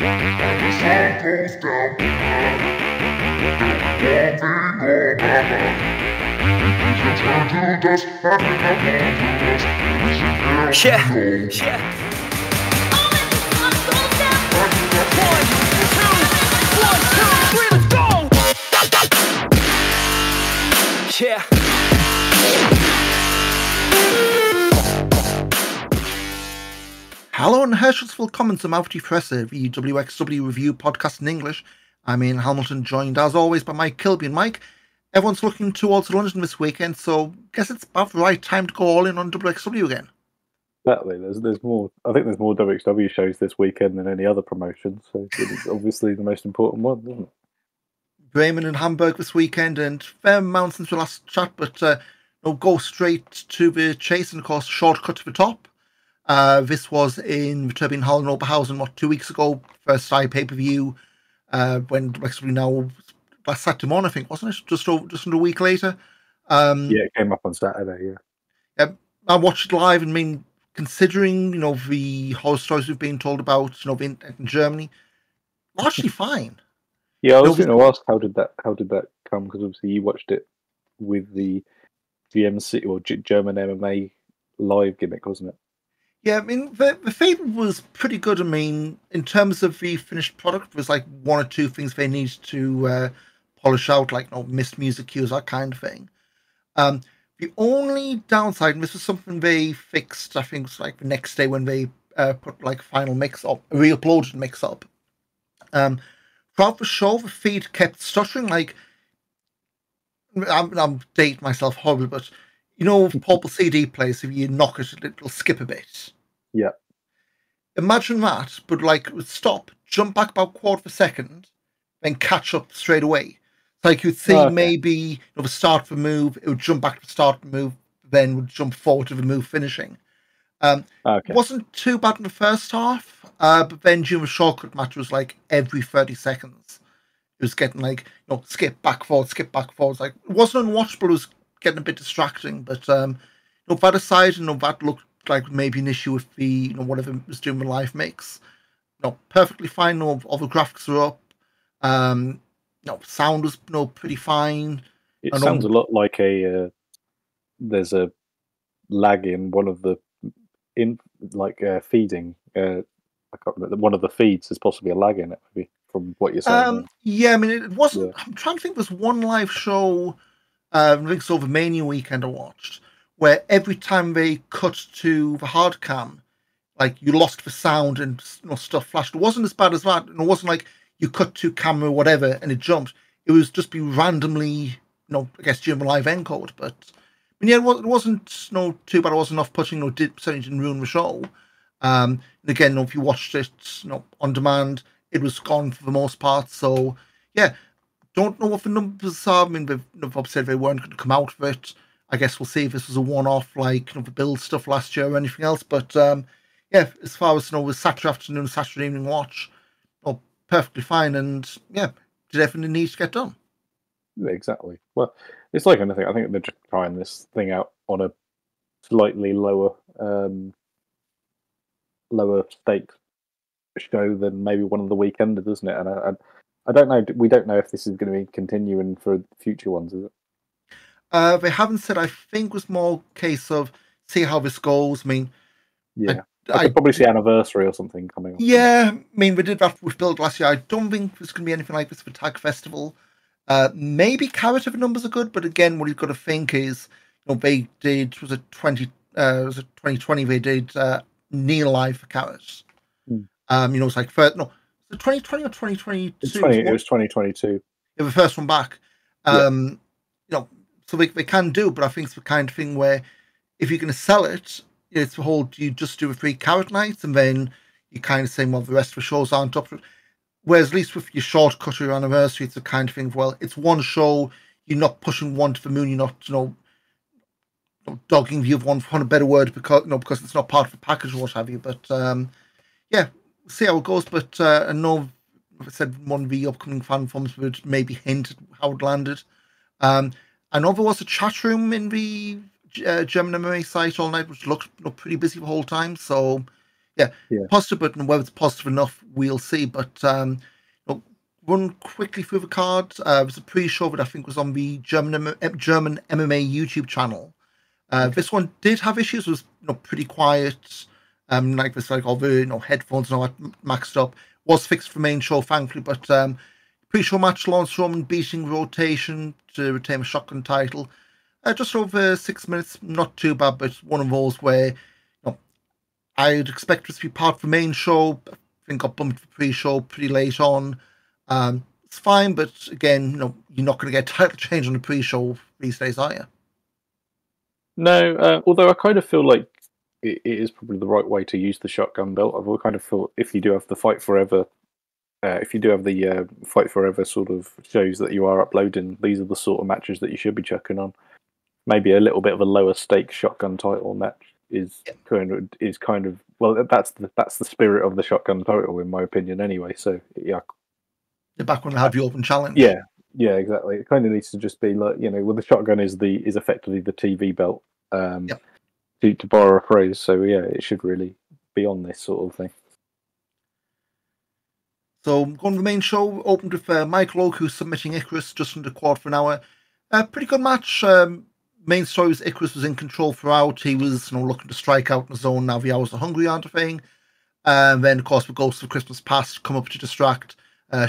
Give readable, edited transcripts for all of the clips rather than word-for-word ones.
Yeah, yeah. Yeah. Hello and herzlich willkommen zum Auf Die Fresse, the WXW review podcast in English. I'm Ian Hamilton, joined as always by Mike Kilby. And Mike, everyone's looking towards London this weekend, so guess it's about the right time to go all in on WXW again. Exactly. There's more. I think there's more WXW shows this weekend than any other promotion, so it's obviously the most important one, isn't it? Bremen and Hamburg this weekend, and fair amount since the last chat, but we'll go straight to the chase and, of course, shortcut to the top. This was in the Turbine Hall in Oberhausen, 2 weeks ago, first side pay-per-view, when WXW now, last Saturday morning, I think, wasn't it? Just under a week later. Yeah, it came up on Saturday, yeah. I watched it live, and considering, the horror stories we've been told about, in Germany, largely fine. Yeah, I was going to ask how did that come? Because obviously you watched it with the GMC or German MMA live gimmick, wasn't it? Yeah, the fade was pretty good. In terms of the finished product, there was like one or two things they needed to polish out, like missed music cues, that kind of thing. The only downside, and this was something they fixed, I think it was like the next day when they put like final mix up, re-uploaded mix up. Throughout the show, the feed kept stuttering. Like, I'm dating myself horribly, but if Purple CD plays, if you knock it, it'll skip a bit. Yeah. Imagine that, but like it would stop, jump back about a quarter of a second, then catch up straight away. Like you'd see maybe the start of a move, it would jump back to the start of the move, then would jump forward to the move finishing. It wasn't too bad in the first half, but then during the shortcut match, it was like every 30 seconds. It was getting like, skip back forward. Like, it wasn't unwatchable, it was getting a bit distracting, but that aside, that looked like maybe an issue with the, whatever it was doing with live mix. Perfectly fine, all the graphics are up. Sound was pretty fine. It sounds a lot like there's a lag in one of the feeding. I can't remember, one of the feeds. There's possibly a lag in it, maybe, from what you're saying. Yeah, it wasn't. Yeah. I'm trying to think. There's one live show, I think it's over Mania weekend I watched, where every time they cut to the hard cam, like you lost the sound and stuff flashed. It wasn't as bad as that. And it wasn't like you cut to camera or whatever and it jumped. It was just be randomly, I guess during the live encode. But yeah, it wasn't too bad. It wasn't off-putting or certainly didn't ruin the show. And again, if you watched it on demand, it was gone for the most part. So yeah, don't know what the numbers are. They've said they weren't going to come out of it. I guess we'll see if this was a one-off, like the build stuff last year or anything else. But yeah, as far as with Saturday afternoon, Saturday evening watch, perfectly fine, and yeah, did everything needs to get done. Exactly. Well, it's like anything. I think they're just trying this thing out on a slightly lower stakes show than maybe one of the weekenders, isn't it? And I don't know. We don't know if this is going to be continuing for future ones, is it? They haven't said. I think it was more a case of see how this goes. Yeah. I could probably see Anniversary or something coming up. Yeah, they did that with Build last year. I don't think there's going to be anything like this for Tag Festival. Maybe Carrot if the numbers are good, but again, what you've got to think is, they did, was it 2020, they did Neil Live for Carrot. It's like, was it 2020 or 2022? It was 2022. Yeah, the first one back. So they can do, but I think it's the kind of thing where if you're going to sell it, it's the whole, you just do a 3 Carrot nights and then you kind of say, well, the rest of the shows aren't up for it. Whereas at least with your shortcut or your Anniversary, it's the kind of thing, well, it's one show, you're not pushing one to the moon, you're not, dogging the other one, for a better word, because it's not part of the package or what have you. But yeah, see how it goes. But I know I said one of the upcoming fan forums would maybe hint at how it landed. I know there was a chat room in the German MMA site all night, which looked pretty busy the whole time. So yeah, Yeah. positive, but whether it's positive enough, we'll see. But run quickly through the card. It was a pre-show that I think was on the German MMA YouTube channel. This one did have issues. Was pretty quiet. Like this, like all the headphones and all that maxed up. Was fixed for main show, thankfully. But pre-show match: Lawrence Roman beating Rotation to retain a shotgun title. Just over 6 minutes, not too bad, but one of those where I'd expect this to be part of the main show. I think got bumped for pre-show pretty late on. It's fine, but again, you're not going to get a title change on the pre-show these days, are you? No, although I kind of feel like it is probably the right way to use the shotgun belt. I've kind of felt if you do have the Fight Forever, Fight Forever sort of shows that you are uploading, these are the sort of matches that you should be chucking on. Maybe a little bit of a lower stake shotgun title match is kind of well, that's the spirit of the shotgun title in my opinion. Anyway, so yeah. Back when we had the open challenge. Yeah, exactly. It kind of needs to just be like well, the shotgun is effectively the TV belt. To borrow a phrase, so yeah, it should really be on this sort of thing. So going to the main show, opened with Michael Oak, who's submitting Icarus just under a quarter of an hour. Pretty good match. Main story was Icarus was in control throughout. He was looking to strike out in the zone. Now the hours are hungry, aren't a thing. And then of course the Ghosts of Christmas Past come up to distract.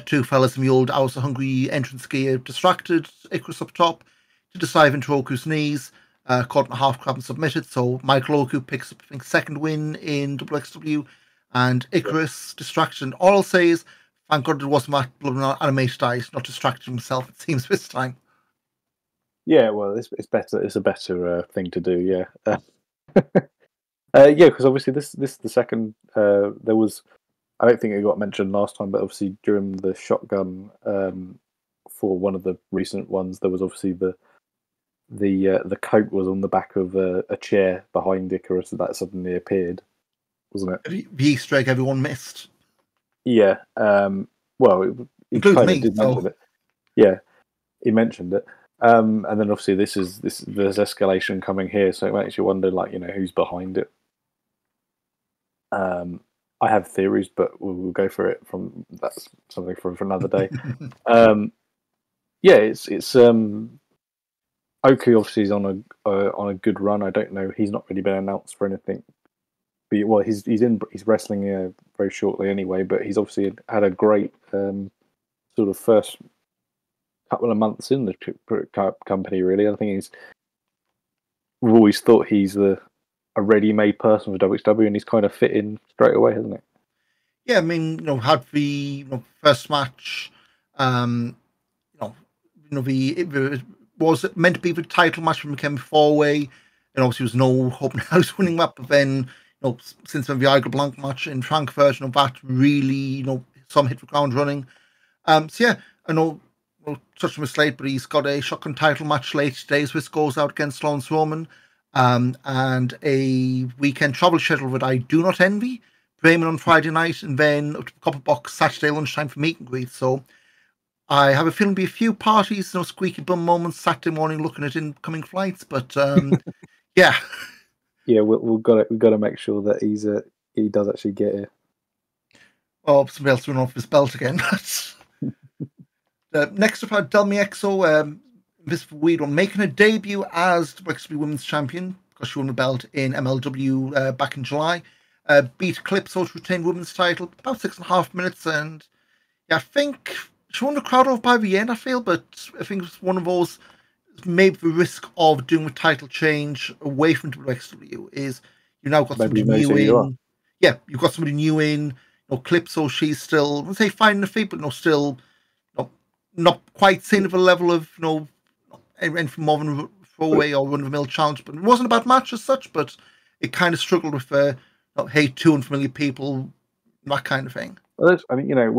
Two fellas in the old Hours of Hungry entrance gear distracted Icarus up top to decide into Oku's knees. Caught in a half crab and submitted. So Michael Oku picks up, I think, second win in WXW, and Icarus distracted. And all I'll say is, thank God it wasn't that blood animated eyes, not distracted himself. It seems this time. Yeah, well, it's better. It's a better thing to do. Yeah, yeah, because obviously this is the second. There was, I don't think it got mentioned last time, but obviously during the shotgun for one of the recent ones, there was obviously the coat was on the back of a chair behind Icarus that suddenly appeared, wasn't it? The Easter egg everyone missed. Yeah. Well, he kind of did mention it. Yeah, he mentioned it. And then obviously there's escalation coming here, so it makes you wonder, who's behind it. I have theories, but we'll go for it. That's something for another day. Yeah, it's Oki obviously is on a good run. I don't know. He's not really been announced for anything. But, well, he's wrestling very shortly anyway. But he's obviously had a great sort of first couple of months in the company. Really, I think we've always thought he's a ready-made person for WXW, and he's kind of fit in straight away, hasn't it? Yeah, I mean, had the first match. It was meant to be the title match when it became four-way, and obviously there was no hope in house winning that. But then, since then the Igor Blanc match in Frankfurt, that really, some hit the ground running. So yeah, I know we'll touch on this late, but he's got a shotgun title match late today. So this goes out against Lawrence Roman, and a weekend travel schedule that I do not envy. Bremen on Friday night, and then up to Copper Box Saturday lunchtime for meet and greet. So I have a feeling there'll be a few parties, squeaky bum moments Saturday morning looking at incoming flights. But yeah, we've got to make sure that he does actually get here. Well, somebody else running off his belt again. Next up, Del Miexo, this weird one, making a debut as the WXW Women's Champion because she won the belt in MLW back in July. Beat Calypso to retain women's title about 6.5 minutes, and yeah, I think she won the crowd off by the end, I feel, but I think it's one of those, maybe the risk of doing a title change away from WXW is you now got somebody new in. Yeah, you've got somebody new in. Calypso, she's still, I say, finding the feet, but still not quite seeing the level of anything more than a throwaway or run-of-the-mill challenge. But it wasn't a bad match as such, but it kind of struggled with hey, two unfamiliar people, that kind of thing. Well, I mean,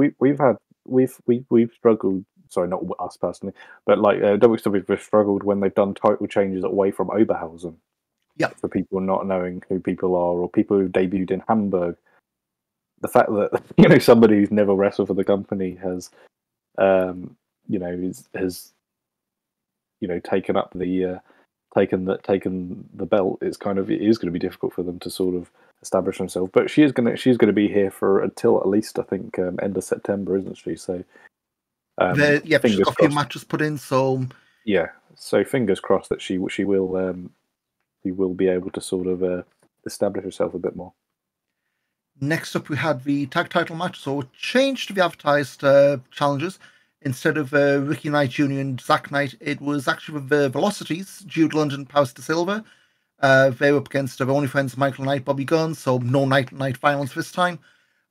we've struggled. Sorry, not us personally, but WXW have struggled when they've done title changes away from Oberhausen. Yeah, for people not knowing who people are, or people who've debuted in Hamburg. The fact that somebody who's never wrestled for the company has taken up taken the belt, it is going to be difficult for them to sort of establish himself. But she's gonna be here for until at least I think end of September, isn't she? So She's got fingers a few crossed. matches put in, so Yeah, so fingers crossed that she will be able to sort of establish herself a bit more. next up we had the tag title match. So it changed to the advertised challenges. Instead of Ricky Knight Jr. and Zack Knight, it was actually with the Velocities, Jude London, Paus de Silva. They were up against their only friends Michael Knight, Bobby Guns, so no night violence this time.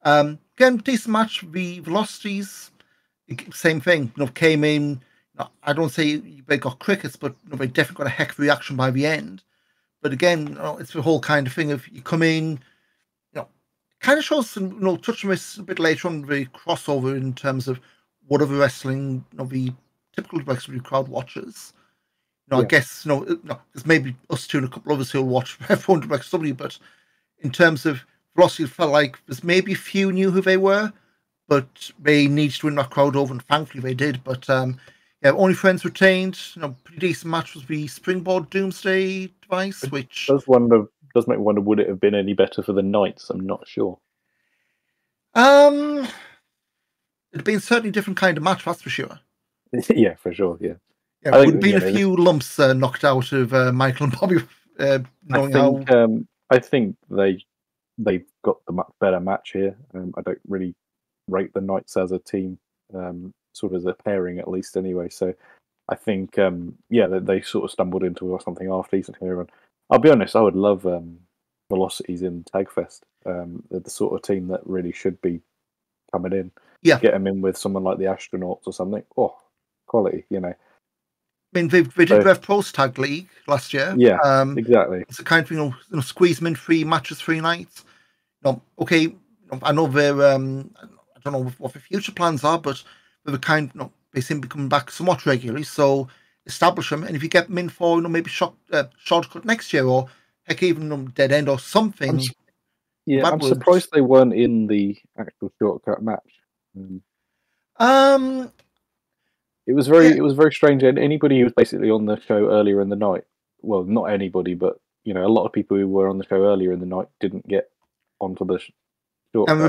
Again, decent match. The Velocities, same thing. Came in. I don't say they got crickets, but they definitely got a heck of a reaction by the end. But again, it's the whole kind of thing of you come in. Kind of shows some, touch on this a bit later on the crossover in terms of what other wrestling, the typical wrestling crowd watches. I guess, there's maybe us two and a couple others who'll watch F1 WXW, but in terms of Velocity, it felt like there's maybe a few knew who they were, but they needed to win that crowd over, and thankfully they did. But only friends retained. Pretty decent match was the Springboard Doomsday device, which does make me wonder, would it have been any better for the Knights? I'm not sure. It'd been certainly a different kind of match, that's for sure. Yeah, for sure. Yeah. Yeah, would have been a few lumps knocked out of Michael and Bobby. I think they've got the much better match here. I don't really rate the Knights as a team, sort of as a pairing at least anyway. So I think they sort of stumbled into something half decent here. And I'll be honest, I would love Velocities in Tagfest. They're the sort of team that really should be coming in. Yeah, get them in with someone like the Astronauts or something. Oh, quality, I mean, they did Rev Pro's Tag League last year. Yeah, exactly. It's a kind of thing, squeeze them in 3 matches, 3 nights. Okay, I know they're, I don't know what the future plans are, but they're the kind, they seem to be coming back somewhat regularly. So establish them, and if you get them in for, maybe shortcut next year, or heck, even Dead End or something. I'm surprised they weren't in the actual shortcut match. It was very strange. And anybody who was basically on the show earlier in the night, well, not anybody, but a lot of people who were on the show earlier in the night didn't get onto the shortcut. And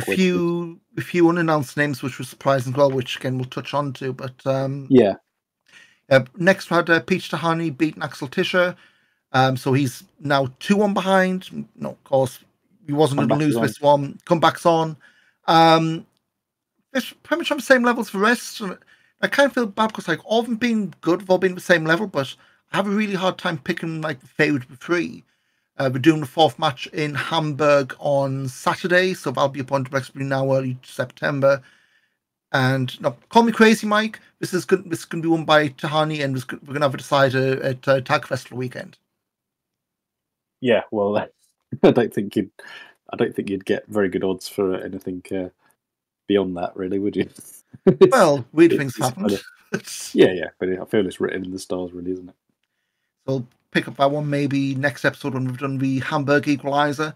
a few unannounced names, which was surprising as well, which again we'll touch on to. But next we had Peach Tahani beating Axel Tischer. So he's now 2-1 behind. Of course, he wasn't going to lose this one. Comebacks on. It's pretty much on the same level as the rest. And I kind of feel bad because all of them being good, they've all been the same level, but I have a really hard time picking the favourite of the 3. We're doing the 4th match in Hamburg on Saturday, so that'll be upon WXW now early September. And call me crazy, Mike. This is going to be won by Tahani, and we're going to have a decider at Tag Festival weekend. Yeah, well, I don't think you'd get very good odds for anything beyond that, really, would you? Well, weird things happen. Yeah, but I feel it's written in the stars, really, isn't it? So we'll pick up that one maybe next episode when we've done the Hamburg Equalizer.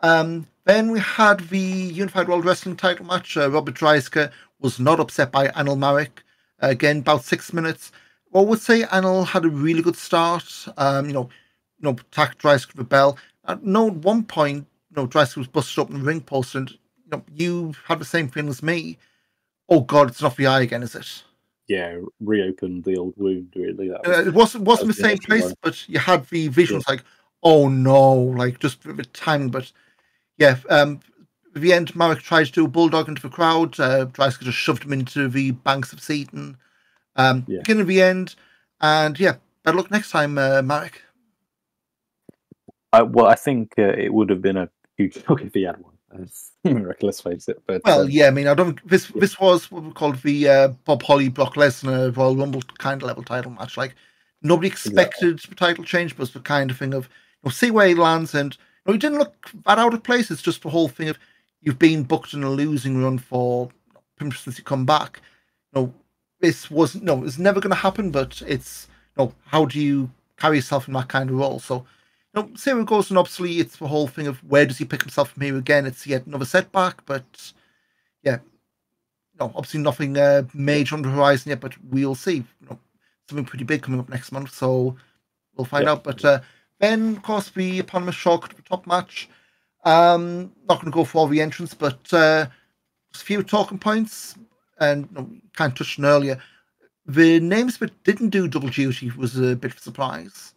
Then we had the Unified World Wrestling title match. Robert Dreisker was not upset by Anil Marek. Again, about 6 minutes. Well, I would say Anil had a really good start. Attacked Dreisker with the bell. At one point, Dreisker was busted up in the ring post, and you had the same feeling as me. Oh God, it's not the eye again, is it? Yeah, reopened the old wound. Really, it wasn't the same place, but you had the visuals like, oh no, just a bit timing. But yeah, at the end, Marek tried to do a bulldog into the crowd. Dreisker just shoved him into the banks of Seaton. Beginning of the end, and better luck next time, Marek. I think it would have been a huge shock if he had one. Let's face it. But I don't. This was what we called the Bob Holly, Brock Lesnar Royal Rumble kind of level title match. Nobody expected the title change, but it was the kind of thing of see where he lands, and he didn't look that out of place. It's just the whole thing of you've been booked in a losing run for since you come back. This was it's never going to happen. But it's how do you carry yourself in that kind of role? So. See where it goes, and obviously it's the whole thing of where does he pick himself from here again? It's yet another setback, but obviously nothing major on the horizon yet, but we'll see. Something pretty big coming up next month, so we'll find out. But then, of course, the eponymous shock to the top match. Not going to go for all the entrants, but a few talking points, and kind of touched on earlier. The names that didn't do double duty was a bit of a surprise.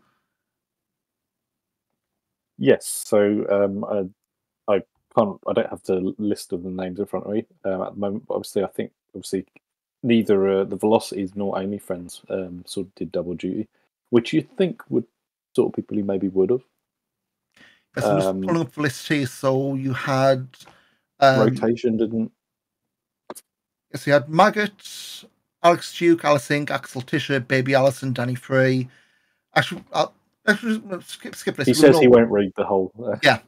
Yes, so I can't. I don't have the list of the names in front of me at the moment. But obviously, I think neither the Velocities nor Amy Friends sort of did double duty, which you think would sort of people who maybe would have. Yes, I'm just pulling up the list here. So you had rotation didn't. Yes, you had Maggot, Alex Duke, Alice Inc., Axel Tischer, Baby Allison, Danny Frey. Actually, skip this. He says he won't read the whole. Yeah,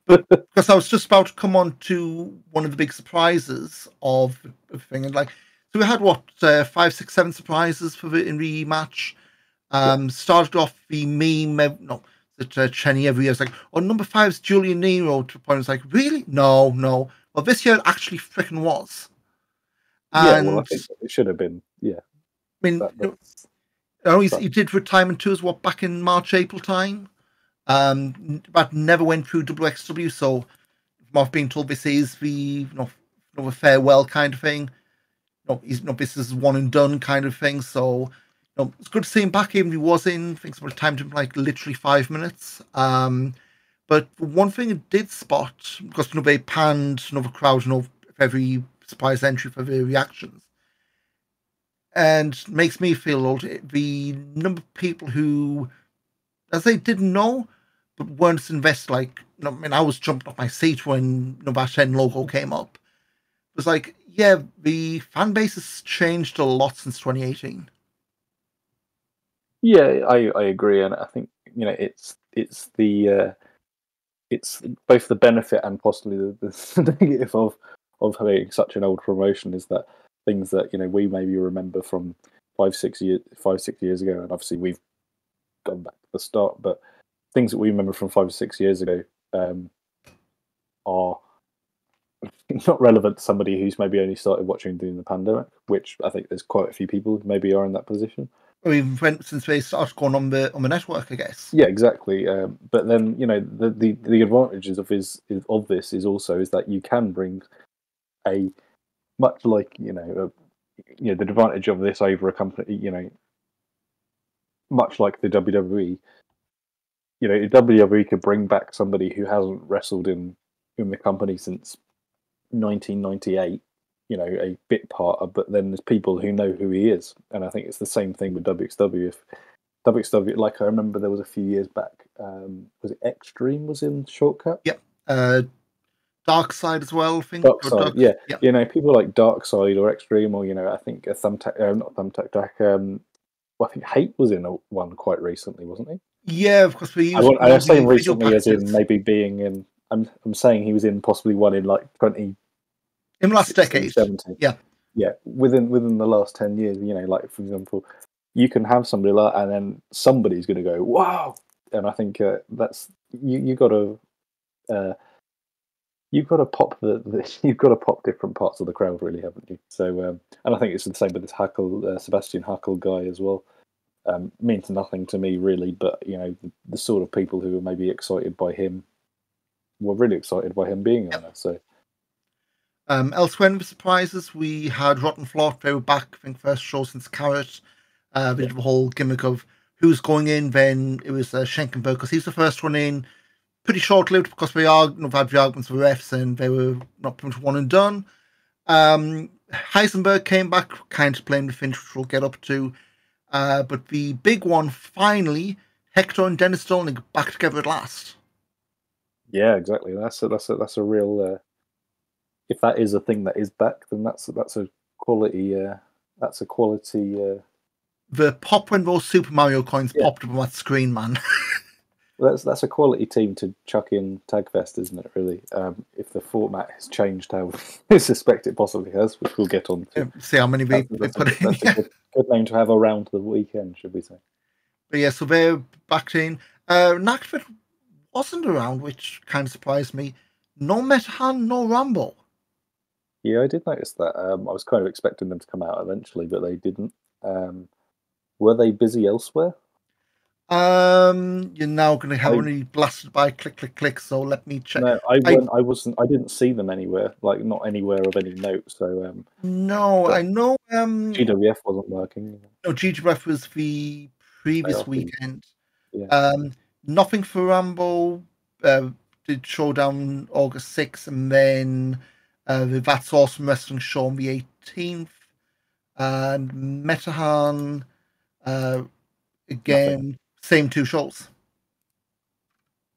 but because I was just about to come on to one of the big surprises of the thing, and so we had 5, 6, 7 surprises in the match. Started off the meme, that Chenny every year is like, number 5's Julian Nero. To the point, it's like, really? No. Well, this year it actually freaking was. And, well, I think it should have been. Yeah, I mean, he did retirement tours back in March, April time. But never went through WXW, so I've been told this is the a farewell kind of thing. This is one and done kind of thing. So it's good to see him back, even if he was in. I think somebody timed him like literally 5 minutes. But one thing it did spot, because they panned another crowd, every surprise entry for the reactions, and makes me feel old. The number of people who, as they didn't know, but weren't invested. I was jumping off my seat when that 10 logo came up. It was like, yeah, the fan base has changed a lot since 2018. Yeah, I agree, and I think it's both the benefit and possibly the negative of having such an old promotion is that things that we maybe remember from 5-6 years ago, and obviously we've gone back to the start, but things that we remember from 5 or 6 years ago are not relevant to somebody who's maybe only started watching during the pandemic, which I think there's quite a few people who maybe are in that position. Or even since they started going on the network, I guess. Yeah, exactly. But then the advantages of this is that you can bring a much like the advantage of this over a company, much like the WWE. WWE could bring back somebody who hasn't wrestled in the company since 1998, a bit part of, but then there's people who know who he is. And I think it's the same thing with WXW. If WXW, like I remember there was a few years back, was it Extreme was in Shortcut? Yep. Dark Side as well, I think. Dark Side, yeah. Yep. People like Dark Side or Extreme, or I think Thumbtack, not Thumbtack Jack. I think Hate was in one quite recently, wasn't he? Yeah, of course. I'm saying recently, as in maybe being in. I'm saying he was in possibly one in like 20. In the last decade. 70. Yeah. Within the last 10 years, like for example, you can have somebody like that, and then somebody's going to go, wow. And I think that's you got to. You've got to pop you've got to pop different parts of the crowd, really, haven't you? So, and I think it's the same with this Sebastian Huckel guy as well. Means nothing to me really, but the sort of people who are maybe excited by him were really excited by him being on there. So, elsewhere in the surprises, we had Rotten Flot. They were back, I think, first show since Carrot. They did the whole gimmick of who's going in. Then it was Schenkenberg, because he's the first one in. Pretty short-lived, because we had the arguments with refs, and they were not pretty much one and done. Heisenberg came back, kind of playing the finish, which we'll get up to. But the big one, finally, Hector and Dennis Dolnik back together at last. Yeah, exactly. That's a real. If that is a thing that is back, then that's a quality. That's a quality. The pop when those Super Mario coins popped up on that screen, man. That's a quality team to chuck in Tagfest, isn't it? Really, if the format has changed how I suspect it possibly has, which we'll get on to. See how many we put in. That's a good name to have around the weekend, should we say? But yeah, so they're back in. Nakford wasn't around, which kind of surprised me. No Metahan, no Rambo. Yeah, I did notice that. I was kind of expecting them to come out eventually, but they didn't. Were they busy elsewhere? You're now going to have I- only blasted by click, click, click. So let me check. No, I went. I wasn't. I didn't see them anywhere. Like not anywhere of any note. So No, but I know. GWF wasn't working. No, GGF was the previous Playoff, weekend. yeah. Nothing for Rambo. Did Showdown August 6th, and then the That's Awesome Wrestling show on the 18th, and Metahan again, Nothing. same two shows.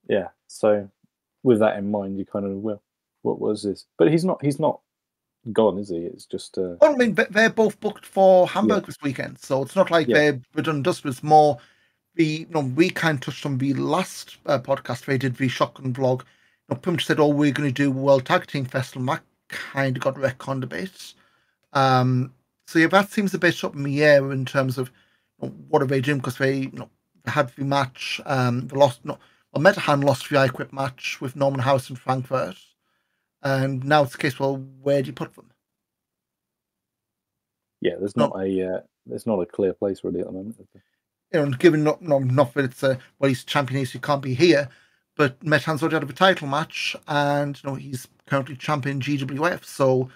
Yeah. So with that in mind, you kind of well, what was this? But he's not. He's not gone, is he? It's just. Well, I mean, they're both booked for Hamburg Yeah. this weekend, so it's not like Yeah. they're done and dusted. It's more we kind of touched on the last podcast they did, the Shotgun vlog. Pretty much said, "Oh, we're going to do World Tag Team Festival." And that kind of got retconned a bit. So yeah, that seems a bit up in the air in terms of what are they doing, because they had the match. They lost. No, well, Metahan lost the I Quit match with Norman House in Frankfurt, and now it's the case. Well, where do you put them? Yeah. There's not a clear place really at the moment. Given not that it's well, he's champion, so he can't be here, but Metahan's already out of a title match, and he's currently champion GWF. So,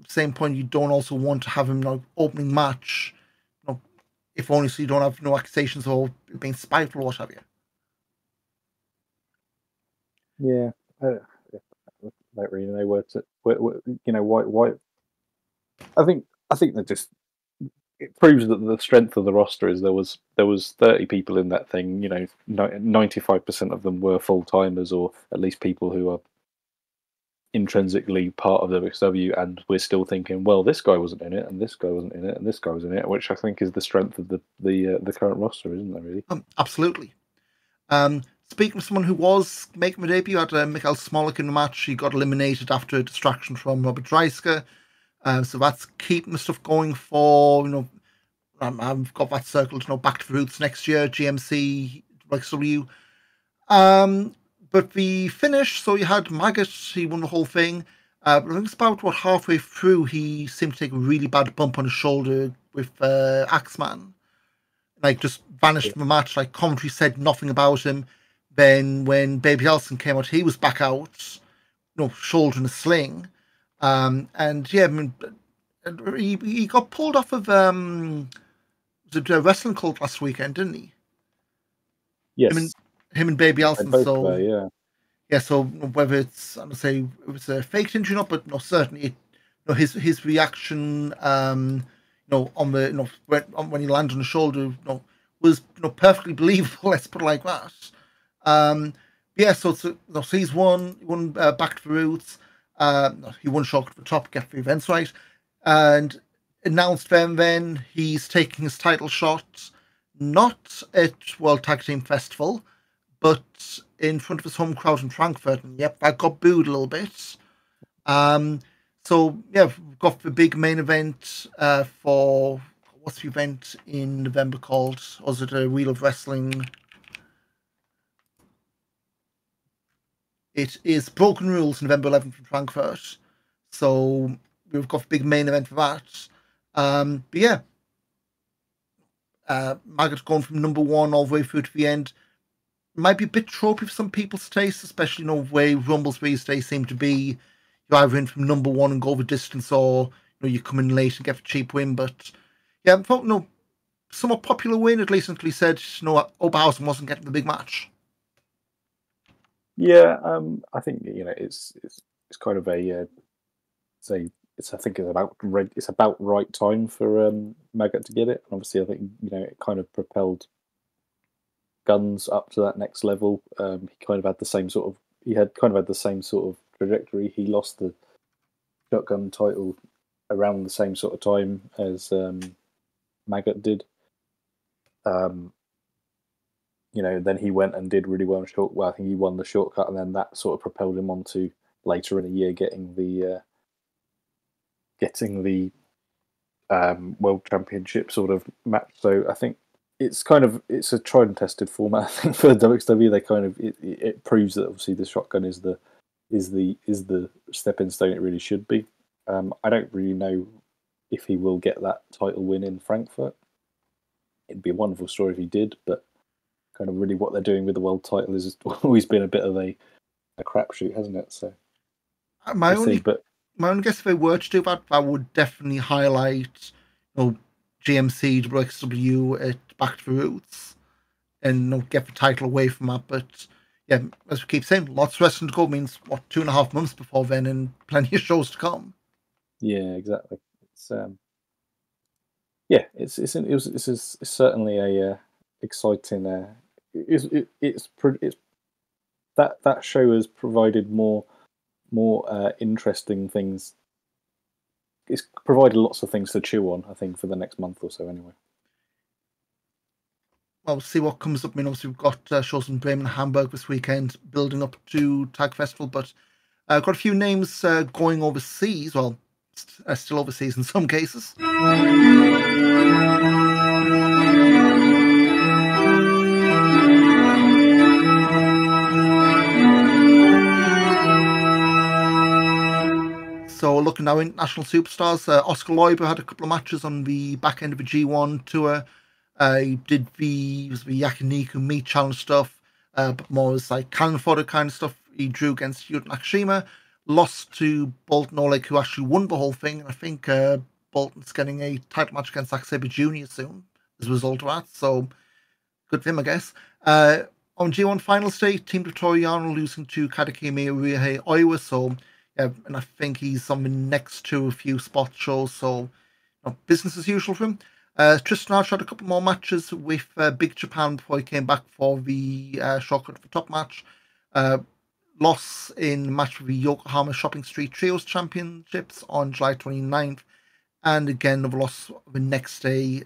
same point, you don't also want to have him opening match, if only so you don't have no accusations of being spiteful or what have you. Yeah. I don't really know where to. Why? I think they're just. It proves that the strength of the roster is there was 30 people in that thing. 95% of them were full timers, or at least people who are intrinsically part of WXW, and we're still thinking, well, this guy wasn't in it, and this guy wasn't in it, and this guy was in it, which I think is the strength of the current roster, isn't it? Really? Absolutely. Speaking of someone who was making a debut, had Mikhail Smolik in the match. He got eliminated after a distraction from Robert Dreisker. So that's keeping the stuff going for, I've got that circled, back to the roots next year, GMC, WXW. But the finish, so you had Maggot, he won the whole thing. But I think it's about halfway through, he seemed to take a really bad bump on his shoulder with Axeman. Just vanished from the match. Commentary said nothing about him. Then when Baby Elson came out, he was back out, shouldering a sling. And yeah, I mean, he got pulled off of the wrestling cult last weekend, didn't he? Yes. Him and Baby Elson. So were, yeah. Yeah, so whether it's, I'm gonna say it was a fake injury or not, but certainly, his reaction, on the, when he landed on the shoulder, was, perfectly believable. Let's put it like that. Yeah, so he's won back to the roots. He won Shock at the top, get the events right, and announced then he's taking his title shot, not at World Tag Team Festival, but in front of his home crowd in Frankfurt. And yep, that got booed a little bit. So yeah, we've got the big main event for, what's the event in November called? Was it a Wheel of Wrestling? It is Broken Rules, November 11th in Frankfurt. So we've got the big main event for that. But yeah, Maggot's going from number one all the way through to the end. Might be a bit tropey for some people's taste, especially the way Rumbles these days seem to be. You're either in from number one and go the distance, or you come in late and get a cheap win. But yeah, I thought somewhat popular win, at least until he said Oberhausen wasn't getting the big match. Yeah, I think it's kind of a I think it's about right time for Maggot to get it. And obviously, I think it kind of propelled Guns up to that next level. He had kind of had the same sort of trajectory. He lost the Shotgun title around the same sort of time as Maggot did. Then he went and did really well in I think he won the shortcut, and then that sort of propelled him on to later in the year getting the World Championship sort of match. So I think it's a tried and tested format. I think for WXW, they kind of it proves that obviously the Shotgun is the stepping stone it really should be. I don't really know if he will get that title win in Frankfurt. It'd be a wonderful story if he did, but kind of really what they're doing with the world title has always been a bit of a crapshoot, hasn't it? So my we'll see, but my own guess, if they were to do that, that would definitely highlight, GMC, WXW, back to the roots, and get the title away from that. But yeah, as we keep saying, lots of wrestling to go means 2.5 months before then, and plenty of shows to come. Yeah, exactly. It's it's certainly a exciting. It's that show has provided more interesting things. It's provided lots of things to chew on, I think, for the next month or so, anyway. Well, we'll see what comes up. I mean, obviously, we've got shows in Bremen and Hamburg this weekend, building up to Tag Festival, but got a few names going overseas. Well, still overseas in some cases. So looking now, international superstars, Oscar Leuber had a couple of matches on the back end of the G1 tour. He did the Yakiniku Meat Challenge stuff, but more as like cannon fodder kind of stuff. He drew against Yuta Nakashima, lost to Bolton Oleg, who actually won the whole thing. And I think Bolton's getting a title match against Zack Sabre Jr. soon as a result of that. So good for him, I guess. On G1 finals day, Team Victoriano losing to Kadekimi Rihei Oiwa. So yeah, and I think he's on the next to a few spot shows. So business as usual for him. Tristan Archer had a couple more matches with Big Japan before he came back for the shortcut for top match. Loss in match with the Yokohama Shopping Street Trios Championships on July 29th. And again, another loss the next day.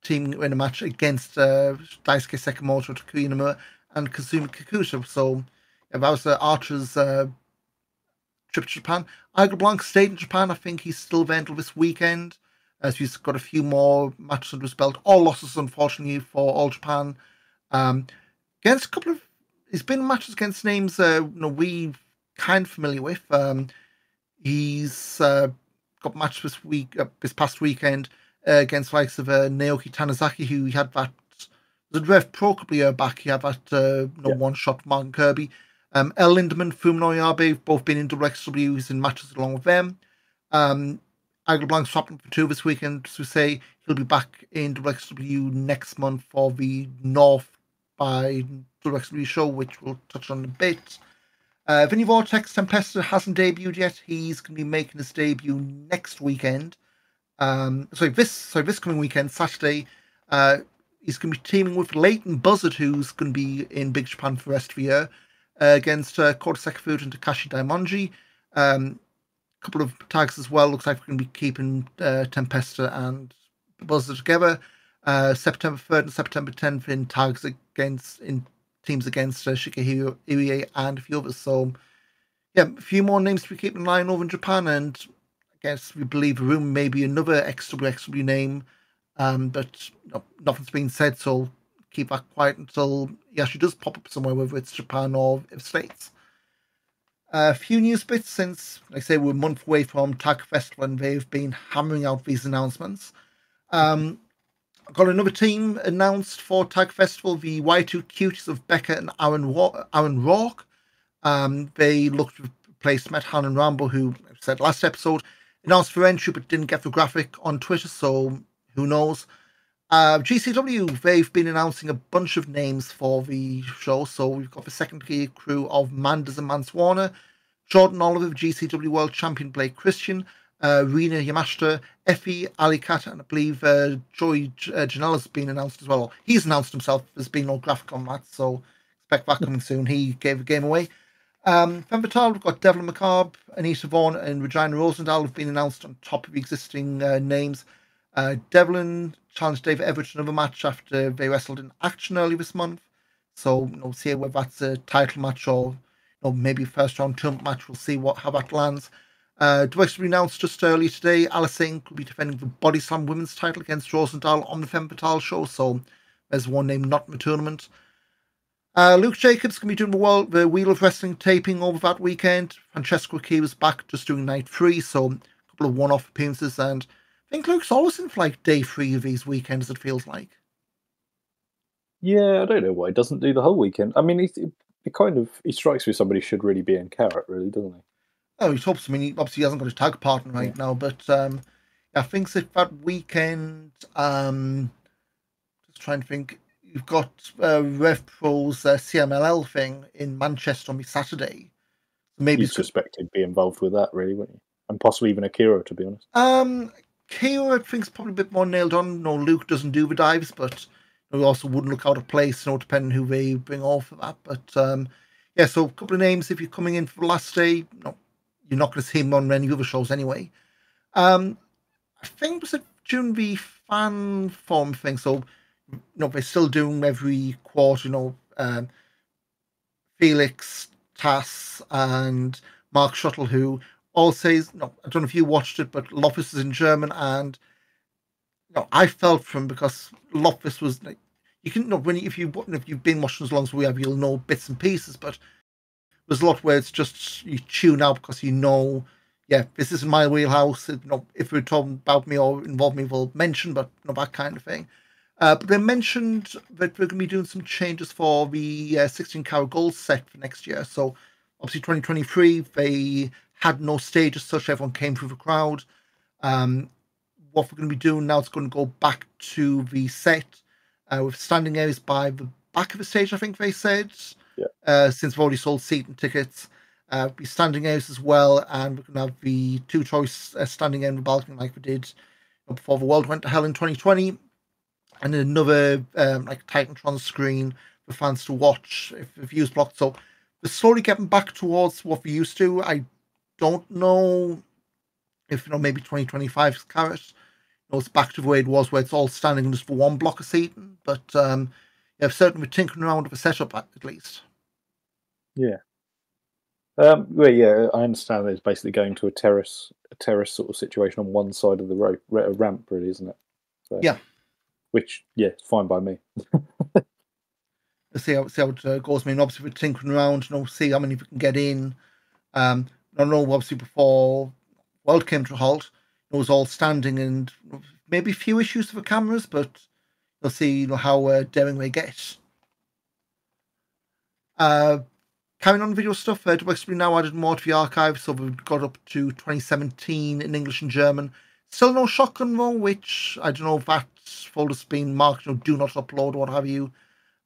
Team in a match against Daisuke Sekimoto, Takuya Nomura, and Kazumi Kikuta. So yeah, that was Archer's trip to Japan. Igor Blanc stayed in Japan. I think he's still there until this weekend, as he's got a few more matches under his belt. All losses, unfortunately, for All Japan. Against a couple of, he's been in matches against names we kind of familiar with. He's got match this past weekend against likes of Naoki Tanizaki, who he had that the Rev Pro couple of years back. He had that one shot Martin Kirby. El Lindemann, Fumino Yabe have both been in WXW. He's in matches along with them. Igor Blanc swapping for 2 this weekend. To say he'll be back in WXW next month for the North by WXW show, which we'll touch on in a bit. Vinny Vortex Tempesta hasn't debuted yet. He's going to be making his debut next weekend. This coming weekend, Saturday. He's going to be teaming with Leighton Buzzard, who's going to be in Big Japan for the rest of the year, against Kota Sekafuda and Takashi Daimonji. Couple of tags as well. Looks like we're going to be keeping Tempesta and Buzzard together. September 3rd and September 10th in tags in teams against Shigehiro Irie and a few others. So yeah, a few more names to be keeping an eye on over in Japan, and I guess we believe the room may be another XWXW name, but nothing's been said, so keep that quiet until he actually does pop up somewhere, whether it's Japan or the States. A few news bits since, like I say, we're a month away from Tag Festival and they've been hammering out these announcements. Got another team announced for Tag Festival, the Y2 Cuties of Becca and Aaron Rourke. They looked to replace Matt Han and Rambo, who I said last episode announced for entry but didn't get the graphic on Twitter, so who knows. GCW, they've been announcing a bunch of names for the show. So we've got the second tier crew of Manders and Mance Warner, Jordan Oliver, GCW World Champion Blake Christian, Rina Yamashita, Effie, Ali Cat, and I believe Joey Janela's been announced as well. He's announced himself. There's been no graphic on that, so expect that coming soon. He gave the game away. Femme Fatale, we've got Devlin McCarb, Anita Vaughan, and Regina Rosendahl have been announced on top of the existing names. Devlin challenged David Everett in another match after they wrestled in Action early this month. So we'll see whether that's a title match or maybe a first round tournament match. We'll see how that lands. WXW announced just earlier today, Alice Inc. will be defending the Body Slam Women's title against Rosendahl on the Femme Fatale show. So there's one name not in the tournament. Luke Jacobs can be doing the Wheel of Wrestling taping over that weekend. Francesco Key was back just doing night 3, so a couple of one-off appearances, and I think Luke's always in for like day 3 of these weekends, it feels like. Yeah, I don't know why he doesn't do the whole weekend. I mean, he strikes me as somebody who should really be in Carrot, really, doesn't he? Oh, he's hopes. I mean, he obviously hasn't got his tag partner right now, but I think that weekend. Just trying to think. You've got Rev Pro's CMLL thing in Manchester on the Saturday. Maybe You'd suspect he'd be involved with that, really, wouldn't you? And possibly even Akira, to be honest. Kira, I think, is probably a bit more nailed on. No, Luke doesn't do the dives, but we also wouldn't look out of place, depending who they bring off for that. But yeah, so a couple of names if you're coming in for the last day. No, you're not going to see him on any other shows anyway. I think was it during the fan forum thing, so they're still doing every quarter, Felix, Tass, and Mark Shuttle, who all says, no, I don't know if you watched it, but Loftus is in German, and I felt for him because Loftus was like, you can if you've been watching as long as we have, you'll know bits and pieces, but there's a lot where it's just you tune out because yeah, this isn't my wheelhouse. If we're talking about me or involve me, we'll mention, but not that kind of thing. But they mentioned that we're going to be doing some changes for the 16-karat gold set for next year. So obviously 2023, they had no stage as such. Everyone came through the crowd. What we're going to be doing now is going to go back to the set with standing areas by the back of the stage, I think they said. Yeah. Since we've already sold seating tickets. Be standing areas as well, and we're going to have the two-choice standing in the balcony like we did before the world went to hell in 2020. And then another Titantron screen for fans to watch if the view's blocked. So we're slowly getting back towards what we used to. I don't know if maybe 2025's Carrot. It's back to the way it was, where it's all standing just for one block of seating. But yeah, certainly we're tinkering around with the setup at least. Yeah. Well, yeah, I understand that it's basically going to a terrace sort of situation on one side of the ramp, really, isn't it? So, yeah. Which, yeah, it's fine by me. Let's see how it goes. I mean, obviously, we're tinkering around, see how many we can get in. I don't know, obviously, before World came to a halt, it was all standing and maybe a few issues for cameras, but you'll see how daring they get. Carrying on video stuff, we now added more to the archive, so we've got up to 2017 in English and German. Still no Shotgun though, which I don't know if that folder's been marked, do not upload, what have you.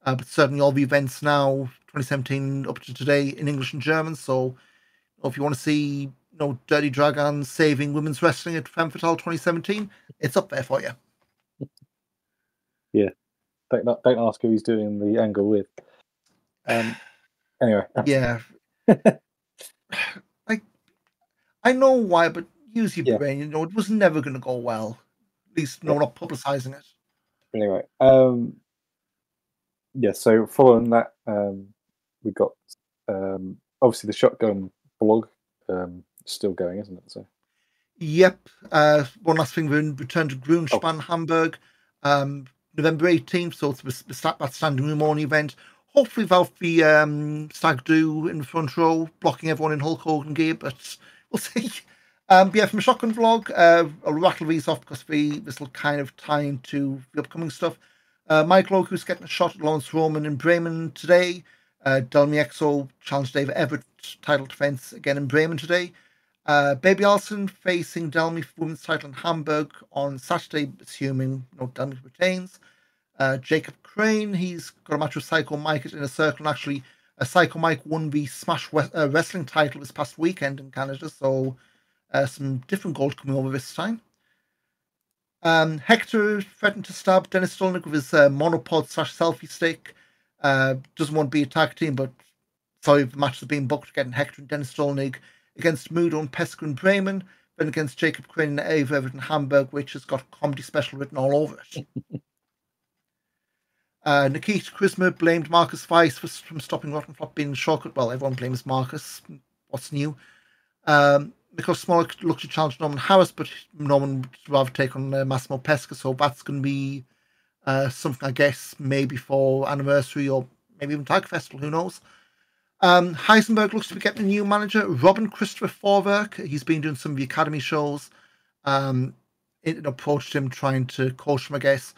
But certainly all the events now, 2017 up to today in English and German. So if you want to see Dirty Dragons saving women's wrestling at Femme Fatale 2017, it's up there for you. Yeah, don't ask who he's doing the angle with. Anyway, yeah, I know why, but use your brain. It was never going to go well. At least, not publicising it. Anyway, yeah. So following that, we got obviously the Shotgun blog still going, isn't it? So. Yep. One last thing, we returned to Grünspan, Hamburg, November 18th. So it's that standing room only event. Hopefully without the stag do in the front row, blocking everyone in Hulk Hogan gear, but we'll see. Yeah, from a Shotgun vlog, I'll rattle these off because this will kind of tie into the upcoming stuff. Mike Loku's getting a shot at Lawrence Roman in Bremen today. Delmi Exo challenged Dave Everett title defense again in Bremen today. Baby Allison facing Delmi for women's title in Hamburg on Saturday, assuming Delmi retains. Jacob Crane, he's got a match with Psycho Mike in a circle, and actually Psycho Mike won the Smash Wrestling title this past weekend in Canada, so some different gold coming over this time. Hector threatened to stab Dennis Stolnick with his monopod / selfie stick. Doesn't want to be a tag team, but sorry, the match is being booked, getting Hector and Dennis Stolnick against Mudo and Pesker in Bremen, then against Jacob Crane and Ava Everett in Hamburg, which has got a comedy special written all over it. Nikita Charisma blamed Marcus Weiss from stopping Rotten Flop being shortcut. Well, everyone blames Marcus. What's new? Because Smollett looked to challenge Norman Harris, but Norman would rather take on Massimo Pesca, so that's going to be something, I guess, maybe for anniversary or maybe even Tag Festival, who knows. Heisenberg looks to be getting a new manager, Robin Christopher Forwerk. He's been doing some of the Academy shows. It approached him trying to coach him, I guess.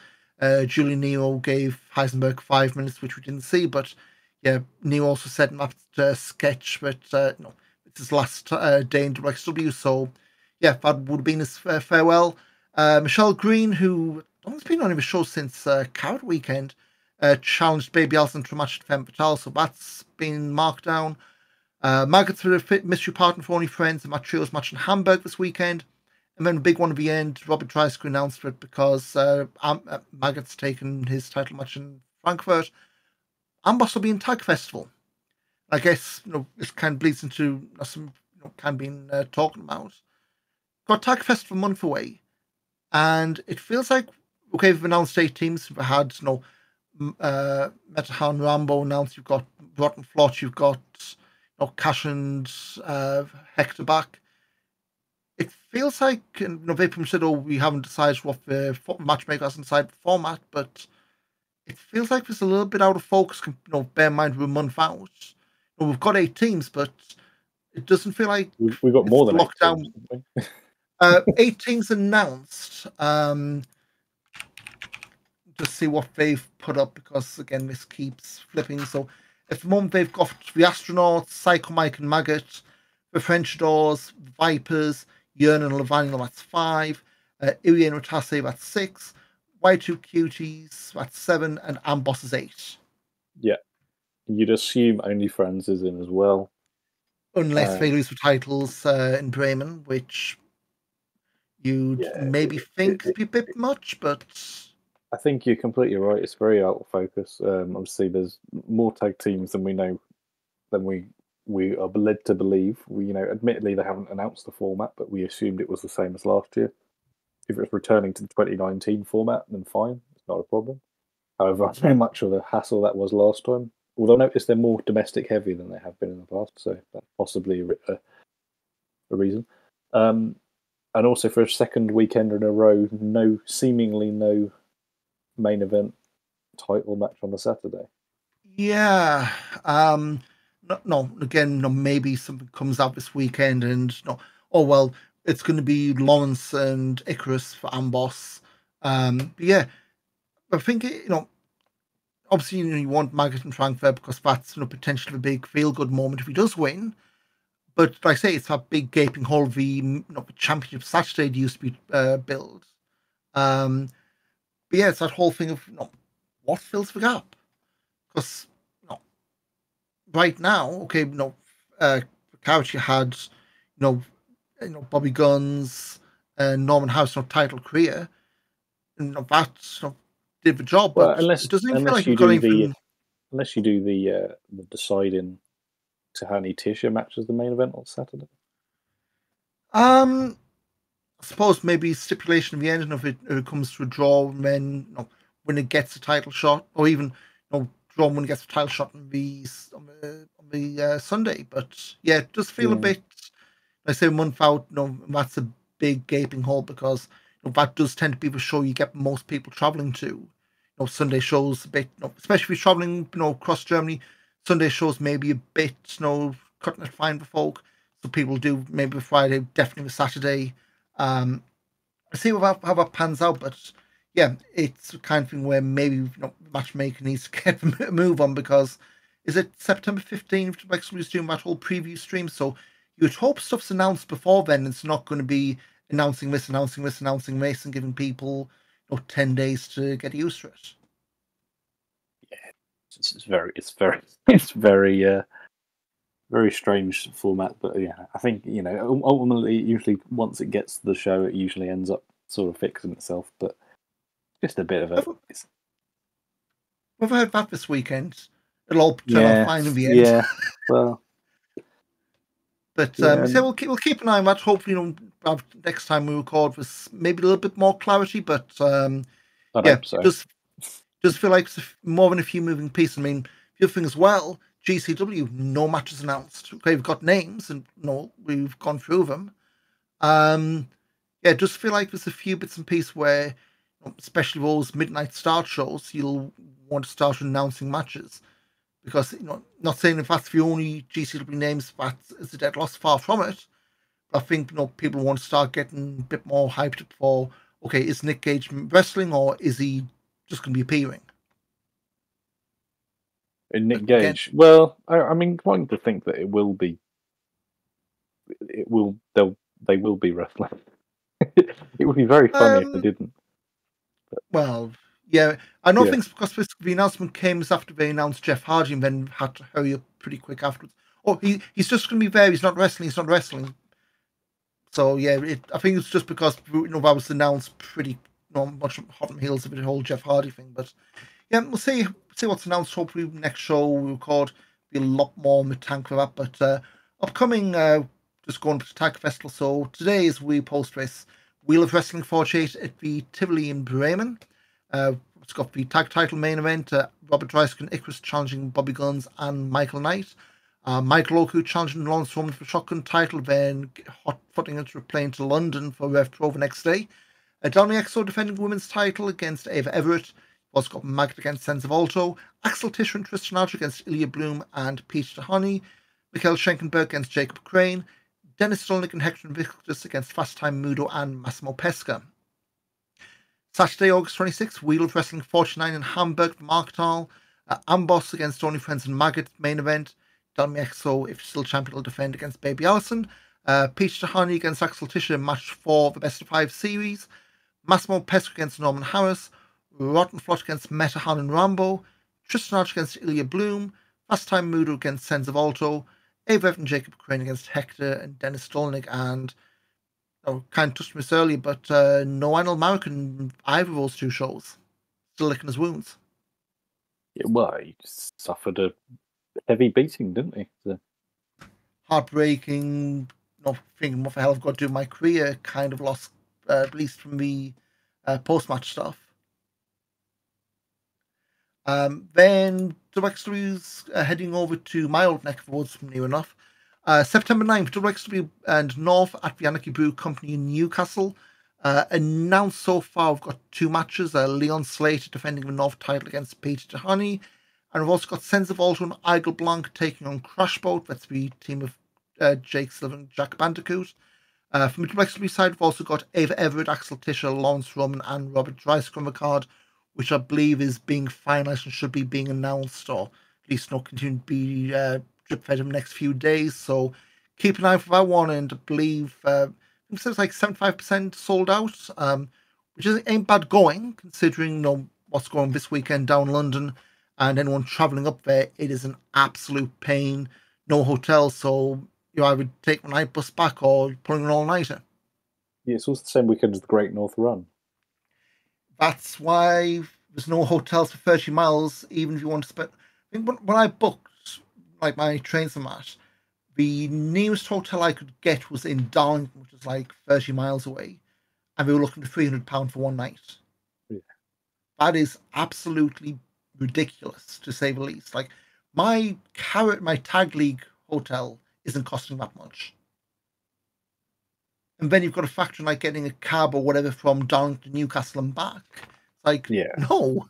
Julian Neo gave Heisenberg 5 minutes, which we didn't see, but yeah, Neo also set him up to sketch, but no, it's his last day in WXW, so yeah, that would have been his farewell. Michelle Green, who has been on his show since Carrot Weekend, challenged Baby Allison to a match at Femme Fatale, so that's been marked down. Maggots for the mystery partner for Only Friends, and Trios match in Hamburg this weekend. And then the big one at the end, Robert tries to announce it because Maggot's taken his title match in Frankfurt. Amboss will be in Tag Festival. I guess this kind of bleeds into some kind of been talking about. Got Tag Festival a month away, and it feels like okay, we've announced 8 teams. We've had Metahan Rambo announced. You've got Rotten Flot. You've got Cash and Hector back. It feels like Vapor said, "Oh, we haven't decided what the matchmaker hasn't decided the format," but it feels like it's a little bit out of focus. Bear in mind we're a month out. We've got 8 teams, but it doesn't feel like we've got more than lockdown. 8 teams, 8 teams announced. Just see what they've put up because again this keeps flipping. So at the moment they've got the Astronauts, Psycho Mike and Maggot, the French Doors, Vipers, Yearn and Lavagno, that's 5, Iri and Ratase, that's 6, Y2 Cuties, that's 7, and Amboss is 8. Yeah. You'd assume Only Friends is in as well. Unless they lose the titles in Bremen, which you'd maybe think would be a bit much, but I think you're completely right. It's very out of focus. Obviously, there's more tag teams than we know, than we are led to believe. Admittedly, they haven't announced the format, but we assumed it was the same as last year. If it's returning to the 2019 format, then fine, it's not a problem. However, I know much of the hassle that was last time. Although I noticed they're more domestic heavy than they have been in the past, so that's possibly a reason. And also for a second weekend in a row, seemingly no main event title match on the Saturday. Yeah. Maybe something comes out this weekend and it's going to be Lawrence and Icarus for Amboss. But yeah, I think obviously you want Maggot and Frankfurt because that's potentially a big feel-good moment if he does win. But like I say, it's that big gaping hole the championship Saturday used to be built. But yeah, it's that whole thing of what fills the gap? Because right now, okay, Couch you had Bobby Guns and Norman House title career, and that did the job. Well, but it doesn't even feel like you've got anything. Unless you do the deciding Tahani Tisha match as the main event on Saturday. I suppose maybe stipulation of the end, and if it comes to a draw, then when it gets a title shot, or even draw when it gets a title shot on the Sunday. But yeah, it does feel a bit. I say a month out. That's a big gaping hole because that does tend to be the show you get most people traveling to. Sunday shows a bit, especially if you're traveling, across Germany. Sunday shows maybe a bit, cutting it fine for folk. So people do maybe the Friday, definitely the Saturday. I see how that pans out, but yeah, it's the kind of thing where maybe matchmaker needs to get a move on because is it September 15th? We're doing that whole preview stream, so you'd hope stuff's announced before then. It's not going to be announcing this, and giving people 10 days to get used to it. Yeah, it's very strange format, but yeah, I think ultimately, usually once it gets to the show, it usually ends up sort of fixing itself. But just a bit of a. We've heard that this weekend. It'll all turn out fine in the end. Yeah, well. But so we'll keep an eye on that. Hopefully, next time we record with maybe a little bit more clarity. But I hope so. Just feel like it's more than a few moving pieces. I mean, the other thing as well, GCW, no matches announced. Okay, we've got names and we've gone through them. Just feel like there's a few bits and pieces where, especially those midnight start shows, you'll want to start announcing matches. Because, not saying if that's the only GCW names that is a dead loss, far from it. But I think, people want to start getting a bit more hyped up for, okay, is Nick Gage wrestling or is he just going to be appearing. In Nick Again. Gage. Well, I'm inclined to think that it will be. It will. They will be wrestling. It would be very funny if they didn't. Well, yeah, I know Yeah. things because the announcement came as after they announced Jeff Hardy and then had to hurry up pretty quick afterwards. Oh, he's just going to be there. He's not wrestling. He's not wrestling. So yeah, I think it's just because that was announced pretty much hot on heels of the whole Jeff Hardy thing. But yeah, we'll see what's announced. Hopefully, next show we record be a lot more in the tank for that. But upcoming, just going to Tag Festival. So today is we post race Wheel of Wrestling 48 at the Tivoli in Bremen. It's got the tag title main event. Robert Dreisker and Icarus challenging Bobby Guns and Michael Knight. Michael Oku challenging Lawrence Roman for the shotgun title, then hot footing into a plane to London for Rev Pro the next day. Donny Exo defending the women's title against Ava Everett. Also got Magda against Senza Volto. Axel Tischer and Tristan Archer against Ilya Bloom and Peter Tahani. Mikhail Schenkenberg against Jacob Crane. Dennis Stolnik and Hector Invictus against Fast Time Mudo and Massimo Pesca. Saturday, August 26th, Wheel of Wrestling 49 in Hamburg for Marktal. Amboss against Tony Friends and Maggot main event. Donny Exo, if still champion, will defend against Baby Allison. Peach Tahani against Axel Tischer in match 4 of the best of 5 series. Massimo Pesca against Norman Harris. Rotten Flot against Metahan and Rambo. Tristan Archer against Ilya Bloom. Fast Time Mudo against Senza Volto. Ava and Jacob Crane against Hector and Dennis Stolnik. And I kind of touched on this earlier, but no Anil Marek in either of those two shows. Still licking his wounds. Yeah, well, he suffered a heavy beating, didn't he? So. Heartbreaking, not thinking what the hell I've got to do with my career, kind of lost, at least from the post-match stuff. Then WXW's heading over to my old neck of the woods, near enough. September 9th, WXW and North at the Anarchy Brew Company in Newcastle. Announced so far, we've got 2 matches. Leon Slater defending the North title against Peter Tahani. And we've also got Senza Volto and Idle Blanc taking on Crashboat. That's the team of Jake Sullivan and Jack Bandicoot. From the WXW side, we've also got Ava Everett, Axel Tischer, Lawrence Roman, and Robert Dreisker on the card, which I believe is being finalised and should be being announced, or at least not continue to be drip fed in the next few days. So keep an eye for that one. And I believe it says like 75% sold out, which ain't bad going considering what's going on this weekend down London. And anyone travelling up there, it is an absolute pain. No hotel, so you either take a night bus back or pulling an all-nighter. Yeah, it's also the same weekend as the Great North Run. That's why there's no hotels for 30 miles, even if you want to spend... I mean, when I booked like my trains and that, the nearest hotel I could get was in Darlington, which is like 30 miles away, and we were looking for £300 for one night. Yeah. That is absolutely ridiculous, to say the least. Like my tag league hotel isn't costing that much, and then you've got to factor in like getting a cab or whatever from Darlington to Newcastle and back. It's like, no.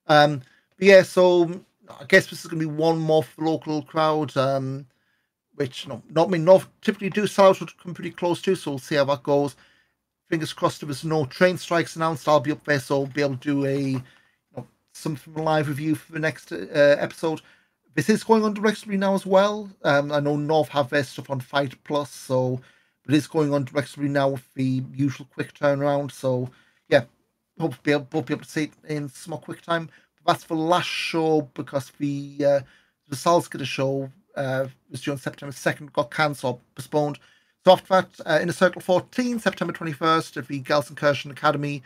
But yeah, so I guess this is going to be one more for the local crowd, which North typically do sell out, would come pretty close to, so we'll see how that goes. Fingers crossed, if there's no train strikes announced, I'll be up there, so I'll be able to do something live review for the next episode. This is going on directly now as well. I know North have their stuff on Fight Plus, so it is going on directly now with the usual quick turnaround. So yeah, hope we'll be able to see it in some more quick time. But that's the last show because the Salzgitter show was due on September 2nd, got cancelled, postponed. So after that, in a Circle 14, September 21st at the Gelsenkirchen Academy.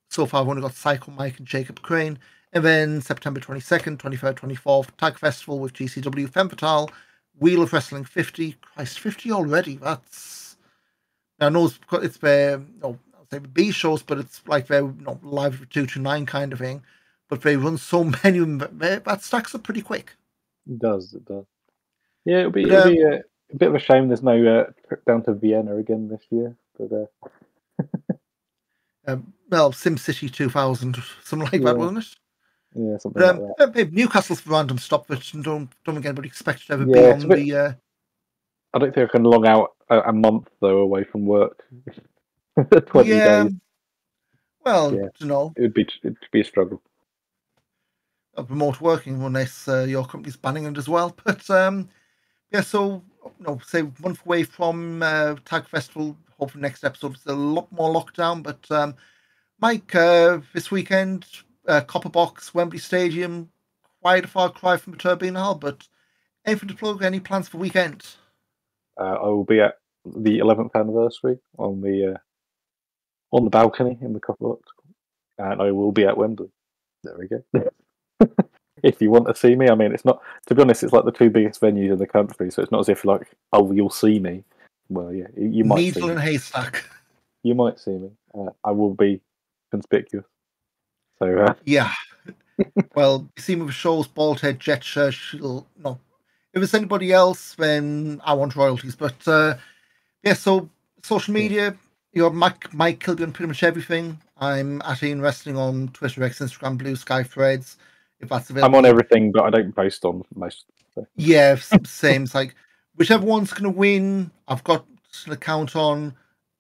So far, I've only got Psycho Mike and Jacob Crane. And then September 22nd, 23rd, 24th, Tag Festival with GCW Femme Fatale, Wheel of Wrestling 50. Christ, 50 already. That's... Now, I know it's their, I'll say the B shows, but it's like their live for 229 kind of thing. But they run so many of them, that stacks up pretty quick. It does. Yeah, it'll be a bit of a shame there's no trip down to Vienna again this year. But well, SimCity 2000, something like that, wasn't it? Yeah, something like that. Newcastle's the random stop, but don't get anybody expect to ever be on the... I don't think I can long out a month, though, away from work. 20 days. Well, It'd be a struggle. remote working unless your company's banning it as well. But yeah, so say a month away from Tag Festival. Hopefully next episode is a lot more lockdown. But Mike, this weekend, Copper Box, Wembley Stadium, quite a far cry from the Turbine Hall. But anything to plug? Any plans for weekend? I will be at the 11th anniversary on the balcony in the Copper Box, and I will be at Wembley. There we go. If you want to see me, I mean, it's not. To be honest, it's like the two biggest venues in the country, so it's not as if like, oh, you'll see me. Well, yeah, you might see Needle me. and haystack. You might see me. I will be conspicuous. So Yeah. Well, you see me with shows, Baldhead, Jet Church. No, if it's anybody else, then I want royalties. But yeah, so social media, you're Mike Kilby on pretty much everything. I'm at Ian Wrestling on Twitter, X, Instagram, Blue Sky, Threads. If that's available. I'm on everything, but I don't post on most. So. Yeah, same. It's like whichever one's going to win, I've got an account on.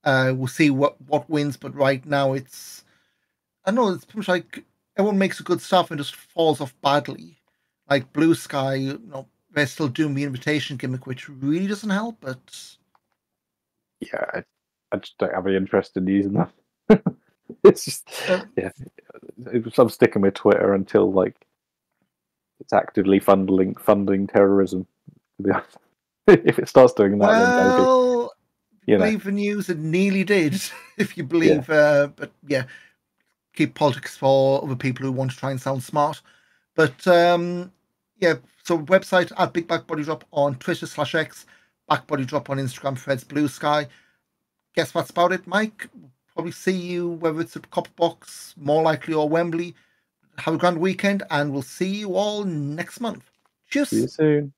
We'll see what wins, but right now I know it's pretty much like everyone makes a good stuff and just falls off badly. Like Blue Sky, they're still doing the invitation gimmick, which really doesn't help. But yeah, I just don't have any interest in using that. It's just I'm sticking with Twitter until like it's actively funding terrorism. To be honest. If it starts doing that, then maybe believe the news, it nearly did. If you believe, but yeah, keep politics for other people who want to try and sound smart. But yeah, so website at Big Back Body Drop on Twitter /X, Back Body Drop on Instagram, Threads, Blue Sky. Guess that's about it, Mike. Probably see you whether it's at Copper Box, more likely, or Wembley. Have a grand weekend, and we'll see you all next month. Cheers. See you soon.